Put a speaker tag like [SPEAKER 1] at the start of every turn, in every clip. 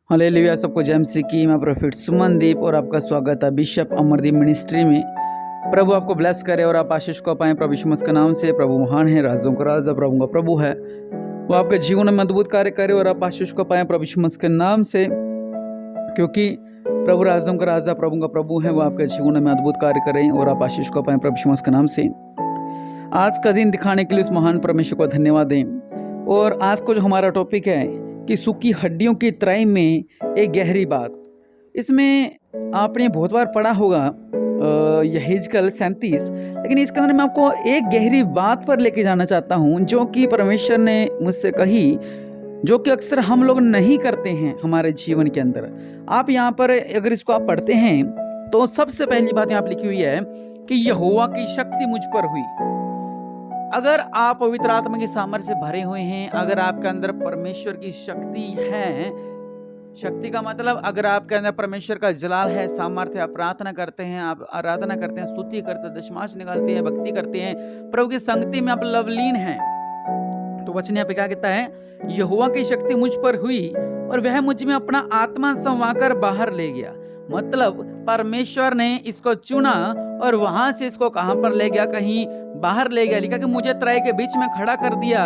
[SPEAKER 1] Hallelujah. सबको जय मसीह की। मैं प्रोफेट सुमनदीप और आपका स्वागत है बिशप अमरदीप मिनिस्ट्री में। प्रभु आपको ब्लेस करे और आप आशीष को पाएं प्रभु यीशु मसीह के नाम से। प्रभु महान है, राजों का राजा, प्रभु का प्रभु है। वो आपके जीवन में अद्भुत कार्य करे और आप आशीष को पाएं प्रभु यीशु मसीह के नाम से, क्योंकि प्रभु राजों का राजा, प्रभु का प्रभु है। वो आपके जीवन में अद्भुत कार्य करें और आप आशीष को पाएं प्रभु यीशु मसीह के नाम से। आज का दिन दिखाने के लिए उस महान परमेश्वर को धन्यवाद दें। और आज को जो हमारा टॉपिक है कि सूखी हड्डियों की तराई में एक गहरी बात। इसमें आपने बहुत बार पढ़ा होगा यहेजकेल 37, लेकिन इसके अंदर मैं आपको एक गहरी बात पर लेके जाना चाहता हूँ जो कि परमेश्वर ने मुझसे कही, जो कि अक्सर हम लोग नहीं करते हैं हमारे जीवन के अंदर। आप यहाँ पर अगर इसको आप पढ़ते हैं तो सबसे पहली बात यहाँ पर लिखी हुई है कि यहोवा की शक्ति मुझ पर हुई। अगर आप पवित्र आत्मा की सामर्थ्य से भरे हुए हैं, अगर आपके अंदर परमेश्वर की शक्ति है, शक्ति का मतलब अगर आपके अंदर परमेश्वर का जलाल है, सामर्थ्य, आप प्रार्थना करते हैं, आप आराधना करते हैं, स्तुति करते हैं, दशमांश निकालते हैं, भक्ति करते हैं, प्रभु की संगति में आप लवलीन हैं, तो वचन यहाँ पे क्या कहता है? यहोवा की शक्ति मुझ पर हुई और वह मुझ में अपना आत्मा समाकर बाहर ले गया। मतलब परमेश्वर ने इसको चुना और वहां से इसको कहां पर ले गया? कहीं बाहर ले गया। लिखा कि मुझे तराई के बीच में खड़ा कर दिया।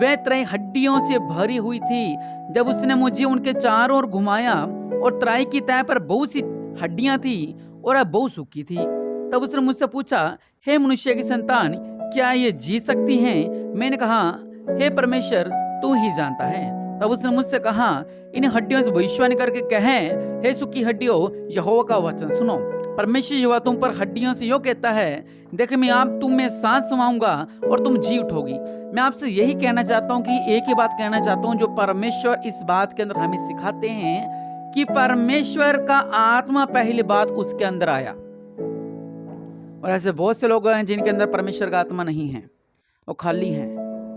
[SPEAKER 1] वह तराई हड्डियों से भरी हुई थी। जब उसने मुझे उनके चारों ओर घुमाया और तराई की तह पर बहुत सी हड्डियां थी और अब बहुत सूखी थी। तब उसने मुझसे पूछा, हे मनुष्य की संतान, क्या ये जी सकती हैं? मैंने कहा, हे परमेश्वर, तू ही जानता है। तब उसने मुझसे कहा, इन हड्डियों से भविष्यवाणी करके कहें, हे सूखी हड्डियों, यहोवा का वचन सुनो। परमेश्वर यहोवा तुम पर हड्डियों से यो कहता है, देख मैं आप तुम में सांस समाऊंगा और तुम जी उठोगी। मैं आपसे यही कहना चाहता हूँ कि एक ही बात कहना चाहता हूँ जो परमेश्वर इस बात के अंदर हमें सिखाते हैं कि परमेश्वर का आत्मा पहली बात उसके अंदर आया। और ऐसे बहुत से लोग हैं जिनके अंदर परमेश्वर का आत्मा नहीं है, वो खाली हैं,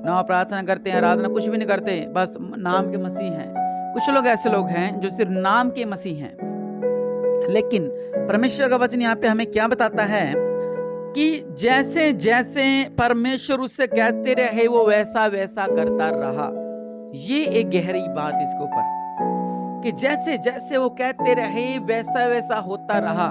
[SPEAKER 1] ना प्रार्थना करते हैं, आराधना कुछ भी नहीं करते, बस नाम के मसीह हैं। कुछ लोग ऐसे लोग हैं जो सिर्फ नाम के मसीह हैं। लेकिन परमेश्वर का वचन यहाँ पे हमें क्या बताता है कि जैसे जैसे परमेश्वर उससे कहते रहे वो वैसा वैसा करता रहा। ये एक गहरी बात इसके ऊपर कि जैसे जैसे वो कहते रहे वैसा वैसा होता रहा।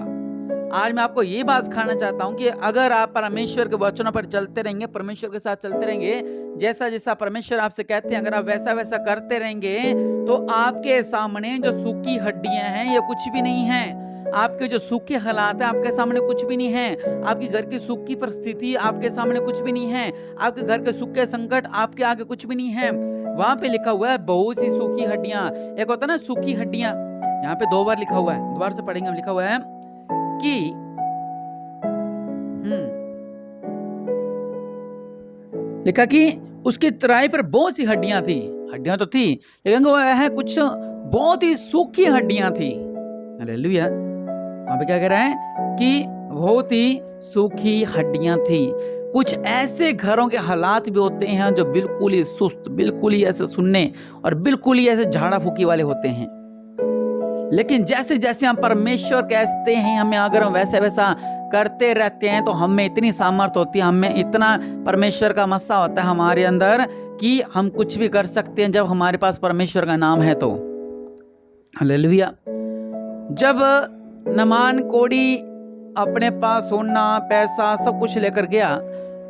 [SPEAKER 1] आज मैं आपको ये बात सिखाना चाहता हूँ कि अगर आप परमेश्वर के वचनों पर चलते रहेंगे, परमेश्वर के साथ चलते रहेंगे, जैसा जैसा परमेश्वर आपसे कहते हैं अगर आप वैसा वैसा करते रहेंगे, तो आपके सामने जो सूखी हड्डियां हैं ये कुछ भी नहीं है। आपके जो सूखे हालात हैं आपके सामने कुछ भी नहीं है। आपकी घर की सूखी परिस्थिति आपके सामने कुछ भी नहीं है। आपके घर के सूखे संकट आपके आगे कुछ भी नहीं है। वहां पे लिखा हुआ है बहुत सी सूखी हड्डियां। एक होता है ना सूखी हड्डियां, यहाँ पे 2 बार लिखा हुआ है, दोबारा से पढ़ेंगे। लिखा हुआ है कि लिखा कि उसकी तराई पर बहुत सी हड्डियां थी। हड्डियां तो थी लेकिन वो है कुछ बहुत ही सूखी हड्डियां थी। हालेलुया। वहां पे क्या कह रहा है कि बहुत ही सूखी हड्डियां थी। कुछ ऐसे घरों के हालात भी होते हैं जो बिल्कुल ही सुस्त, बिल्कुल ही ऐसे सुनने और बिल्कुल ही ऐसे झाड़ा फूकी वाले होते हैं। लेकिन जैसे जैसे हम परमेश्वर कहते हैं हमें, अगर हम वैसे वैसा करते रहते हैं तो हमें इतनी सामर्थ होती है, हमें इतना परमेश्वर का मस्सा होता है हमारे अंदर कि हम कुछ भी कर सकते हैं जब हमारे पास परमेश्वर का नाम है तो। हालेलुया। जब नमान कोड़ी अपने पास सोना पैसा सब कुछ लेकर गया,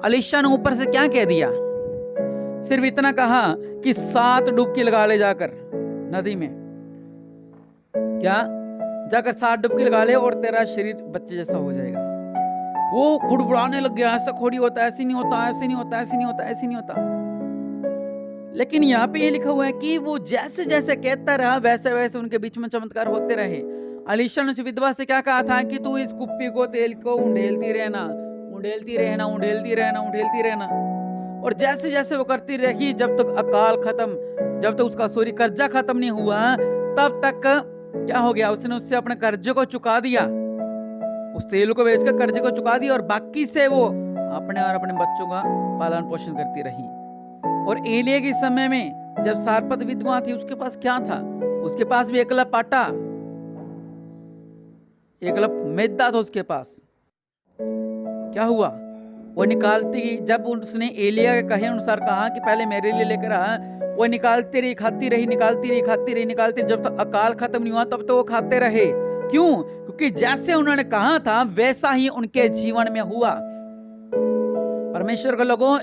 [SPEAKER 1] अलीशा ने ऊपर से क्या कह दिया? सिर्फ इतना कहा कि 7 डुबकी लगा ले जाकर नदी में। क्या? जाकर 7 डुबकी लगा ले और तेरा शरीर बच्चे जैसा हो जाएगा। वो फुड़फुड़ाने लग गया, ऐसा थोड़ी होता, ऐसे नहीं होता, ऐसे नहीं होता, ऐसे नहीं होता, ऐसे नहीं होता। लेकिन यहाँ पे ये लिखा हुआ है कि वो जैसे जैसे कहता रहा वैसे वैसे उनके बीच में चमत्कार होते रहे। अलीशा ने विधवा से क्या कहा था कि तू इस कुप्पी को, तेल को उंडेलती रहना, उंडेलती रहना, उंडेलती रहना, उंडेलती रहना। और जैसे जैसे वो करती रही, जब तक अकाल खत्म, जब तक उसका कर्जा खत्म नहीं हुआ, तब तक क्या हो गया? उसने उससे अपने कर्जे को चुका दिया, उस तेल को बेचकर कर्जे को चुका दिया और बाकी से वो अपने और अपने बच्चों का पालन पोषण करती रही। और एलिया के समय में जब सारपत विधवा थी, उसके पास क्या था? उसके पास भी एकलप आटा, एकलप मैदा था उसके पास। क्या हुआ? वो निकालती, जब उसने एलिया के कहे अनुसार कहा कि पहले मेरे लिए लेकर आ, वो निकालती रही, खाती रही, निकालती रही, खाती रही, निकालती रही, जब तक अकाल खत्म नहीं हुआ तब तो वो खाते रहे। क्यों? क्योंकि जैसे उन्होंने कहा था वैसा ही उनके जीवन में हुआ। परमेश्वर के लोगों,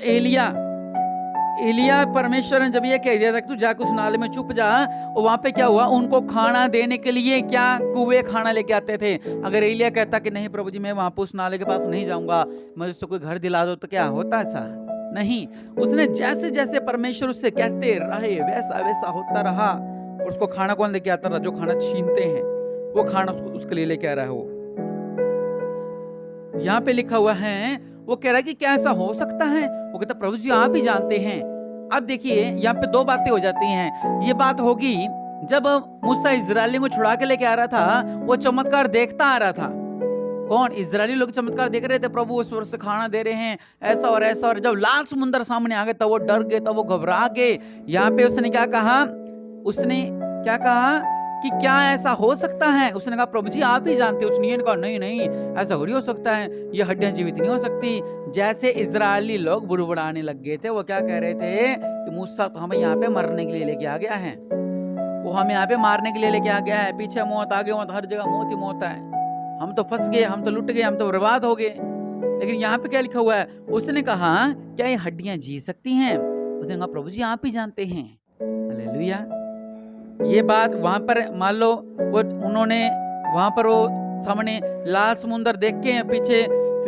[SPEAKER 1] एलिया परमेश्वर ने जब ये कह दिया था कि तू जाकर उस नाले में छुप जा, और वहां पे क्या हुआ, उनको खाना देने के लिए क्या कुएं खाना लेके आते थे। अगर एलिया कहता कि नहीं प्रभु जी मैं वहां पे उस नाले के पास नहीं जाऊंगा, मुझे तो कोई घर दिला दो, तो क्या होता ऐसा? नहीं। उसने जैसे जैसे परमेश्वर उससे कहते रहे वैसा वैसा होता रहा। और उसको खाना कौन लेके आता रहा? जो खाना छीनते हैं वो खाना उसके लिए लेके आ रहा है। वो यहाँ पे लिखा हुआ है, वो कह रहा है कि क्या ऐसा हो सकता है? वो कहता प्रभु जी आप ही जानते हैं। अब देखिए यहाँ पे दो बातें हो जाती हैं। ये बात होगी जब मूसा इजरायलियों को छुड़ा के लेके आ रहा था, वो चमत्कार देखता आ रहा था। कौन? इजरायली लोग चमत्कार देख रहे थे, प्रभु उस वर्ष से खाना दे रहे हैं, ऐसा और ऐसा। और जब लाल समुद्र सामने आ गए तब वो डर गए, तब वो घबरा गए। यहाँ पे उसने क्या कहा? उसने क्या कहा कि क्या ऐसा हो सकता है? उसने कहा प्रभु जी आप ही जानते। उसने कहा नहीं नहीं ऐसा थोड़ी हो सकता है, ये हड्डियां जीवित नहीं हो सकती। जैसे इजरायली लोग बुड़बुड़ाने लग गए थे, वो क्या कह रहे थे कि मूसा तो हमें यहाँ पे मरने के लिए लेके आ गया है, वो हमें यहाँ पे मारने के लिए लेके आ गया है, पीछे मौत आगे मौत, हर जगह मौत ही मौत है, हम तो फंस गए, हम तो लुट गए, हम तो बर्बाद हो गए। लेकिन यहाँ पे क्या लिखा हुआ है? उसने कहा क्या ये हड्डियां जी सकती हैं? उसने कहा प्रभु जी आप ही जानते हैं। हालेलुया। ये बात वहां पर मान लो वो उन्होंने वहां पर वो सामने लाल समुंदर देख के पीछे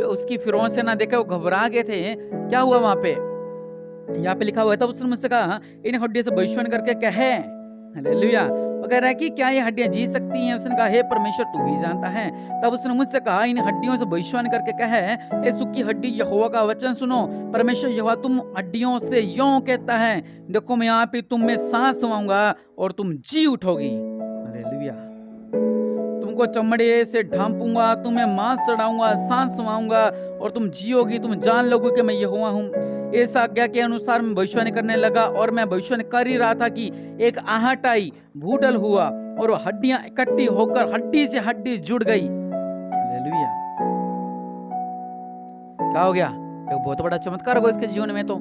[SPEAKER 1] उसकी फिरौन सेना देख के वो घबरा गए थे। क्या हुआ वहां पे? यहाँ पे लिखा हुआ है तब उसने मुझसे कहा इन हड्डियों से भविष्यवाणी करके कहे। हालेलुया। वो कह रहा है कि क्या ये हड्डियां जी सकती हैं? उसने कहा हे परमेश्वर तू ही जानता है। तब उसने मुझसे कहा इन हड्डियों से भविष्यवाणी करके कहे, ए सूखी हड्डी यहोवा का वचन सुनो, परमेश्वर यहोवा तुम हड्डियों से यूं कहता है, देखो मैं यहाँ पे तुम में सांस समाऊंगा और तुम जी उठोगी। हालेलुया। तुमको चमड़े से ढांपूंगा, तुम्हें मांस चढ़ाऊंगा, सांस समाऊंगा और तुम जियोगी, तुम जान लोगे कि मैं यहोवा हूँ। इस आज्ञा के अनुसार मैं भविष्यवाणी करने लगा और मैं भविष्यवाणी कर ही रहा था कि एक आहट आई, भूडल हुआ और वो हड्डियां इकट्ठी होकर हड्डी से हड्डी जुड़ गई। हालेलुया। क्या हो गया? एक बहुत बड़ा चमत्कार हुआ इसके जीवन में। तो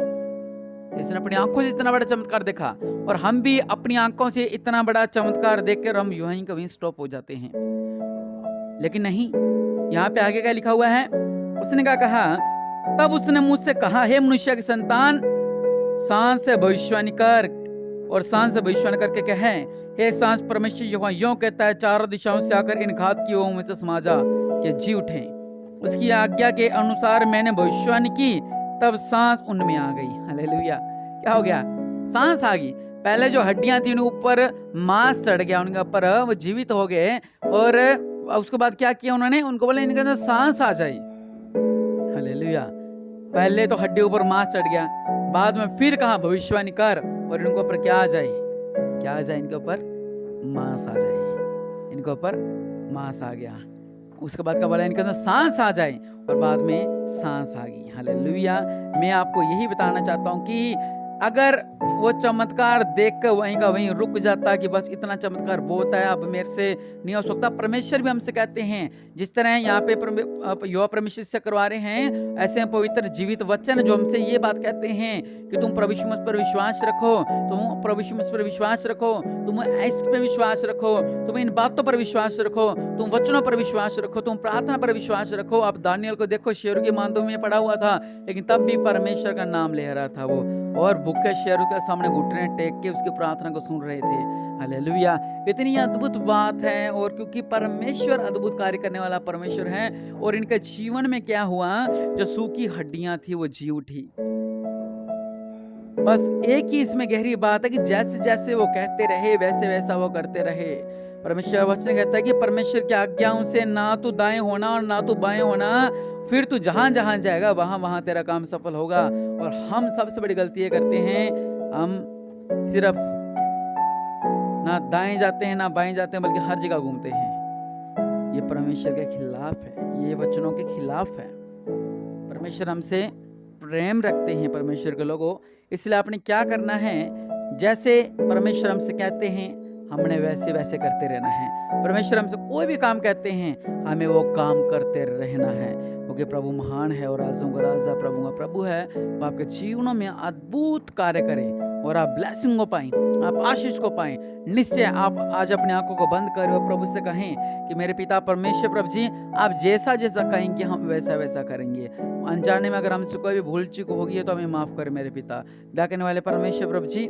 [SPEAKER 1] इसने अपनी आंखों से इतना बड़ा चमत्कार देखा, और हम भी अपनी आंखों से इतना बड़ा चमत्कार देखकर हम यूं ही कभी स्टॉप हो जाते हैं। लेकिन नहीं, यहाँ पे आगे क्या लिखा हुआ है? उसने क्या कहा? तब उसने मुझसे कहा हे मनुष्य की संतान, सांस से भविष्यवाणी कर और सांस से भविष्यवाणी करके कहे, हे सांस परमेश्वर यहोवा यूं कहता है, चारों दिशाओं से आकर इन घात की ओं में से समा जा कि जी उठे। उसकी आज्ञा के अनुसार मैंने भविष्यवाणी की, तब सांस उनमें आ गई। हालेलुया। क्या हो गया? सांस आ गई। पहले जो हड्डियां थी उनके ऊपर मांस चढ़ गया, उनके ऊपर वो जीवित हो गए। और उसके बाद क्या किया उन्होंने? उनको बोले इनके अंदर सांस आ जाए। हालेलुया। पहले तो हड्डी ऊपर मांस चढ़ गया, बाद में फिर कहा भविष्यवाणी कर और इनके ऊपर क्या आ जाए? क्या आ जाए? इनके ऊपर मांस आ जाए। इनके ऊपर मांस आ गया। उसके बाद क्या बोला? इनके अंदर सांस आ जाए, और बाद में सांस आ गई। हालेलुया। मैं आपको यही बताना चाहता हूँ कि अगर वो चमत्कार देखकर वहीं का वहीं रुक जाता कि बस इतना चमत्कार बहुत है, अब मेरे से नहीं हो सकता। परमेश्वर भी हमसे कहते हैं, जिस तरह यहाँ पे युवा परमेश्वर से करवा रहे हैं, ऐसे पवित्र जीवित वचन जो हमसे ये बात कहते हैं कि तुम प्रभु यीशु मसीह पर विश्वास रखो, तुम प्रभु यीशु मसीह पर विश्वास रखो, तुम इस पे विश्वास रखो, तुम इन बातों पर विश्वास रखो, तुम वचनों पर विश्वास रखो, तुम प्रार्थना पर विश्वास रखो। आप दानियल को देखो, शेरों की मांदों में पड़ा हुआ था, लेकिन तब भी परमेश्वर का नाम ले रहा था वो, और भूखे शेरों के सामने घुटने टेक के उसकी प्रार्थना को सुन रहे थे। हालेलुया। इतनी अद्भुत बात है। और क्योंकि परमेश्वर अद्भुत कार्य करने वाला परमेश्वर है, और इनके जीवन में क्या हुआ? जो सूखी हड्डियां थी वो जी उठी। बस एक ही इसमें गहरी बात है कि जैसे जैसे वो कहते रहे वैसे वैसा वो करते रहे। परमेश्वर वचन कहता है कि परमेश्वर की आज्ञाओं से ना तो दाएं होना और ना तो बाएं होना, फिर तू जहां जहां जाएगा वहां वहां तेरा काम सफल होगा। और हम सबसे बड़ी गलती ये करते हैं, हम सिर्फ ना दाएं जाते हैं ना बाएं जाते हैं, बल्कि हर जगह घूमते हैं। ये परमेश्वर के खिलाफ है, ये वचनों के खिलाफ है। परमेश्वर हमसे प्रेम रखते हैं परमेश्वर के लोगों, इसलिए आपने क्या करना है? जैसे परमेश्वर हमसे कहते हैं हमने वैसे वैसे करते रहना है। परमेश्वर हमसे कोई भी काम कहते हैं हमें वो काम करते रहना है, क्योंकि प्रभु महान है और राजों का राजा प्रभु का प्रभु है। वो आपके जीवनों में अद्भुत कार्य करे, और आप ब्लेसिंग को पाएं, आप आशीष को पाएं। निश्चय आप आज अपनी आंखों को बंद करें और प्रभु से कहें कि मेरे पिता परमेश्वर प्रभु जी, आप जैसा जैसा कहेंगे हम वैसा वैसा करेंगे। अनजाने में अगर हमसे कोई भी भूल चूक होगी है तो हमें माफ़ करें मेरे पिता। दया करने वाले परमेश्वर प्रभु जी,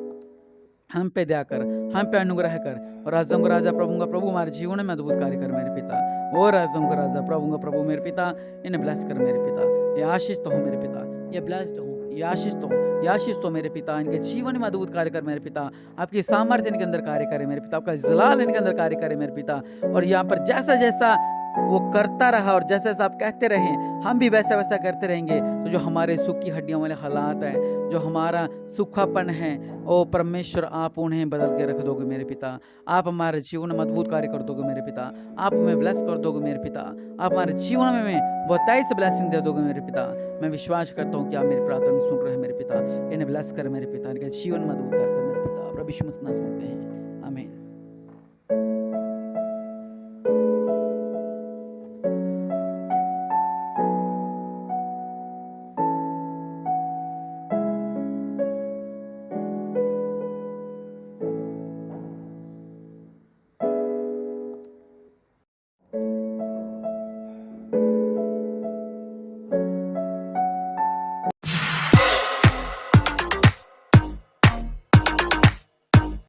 [SPEAKER 1] हम पे दया कर, हम पे अनुग्रह कर, और राजाओं का राजा प्रभु का प्रभु हमारे जीवन में अद्भुत कार्य कर मेरे पिता। और राजाओं का राजा प्रभु का प्रभु मेरे पिता, इन्हें ब्लेस कर मेरे पिता। ये आशीष तो हो मेरे पिता, ये ब्लेस्ड हो, ये आशीष तो हो, ये आशीष तो मेरे पिता। इनके जीवन में अद्भुत कार्य कर मेरे पिता। आपकी सामर्थ्य इनके अंदर कार्य करे मेरे पिता, आपका जलाल इनके अंदर कार्य करे मेरे पिता। और यहाँ पर जैसा जैसा वो करता रहा और जैसा जैसा आप कहते रहे हम भी वैसा वैसा करते रहेंगे, तो जो हमारे सूखी हड्डियों वाले हालात हैं, जो हमारा सूखापन है, ओ परमेश्वर आप उन्हें बदल के रख दोगे मेरे पिता। आप हमारे जीवन में अद्भुत कार्य कर दोगे मेरे पिता। आप हमें ब्लेस कर दोगे मेरे पिता। आप हमारे जीवन में बहुत से ब्लेसिंग दे दोगे मेरे पिता। मैं विश्वास करता हूँ कि आप मेरी प्रार्थना सुन रहे हैं मेरे पिता। इन्हें ब्लेस कर मेरे पिता, इनके जीवन में अद्भुत कार्य कर मेरे पिता। प्रभु यीशु मसीह के नाम से मांगते हैं।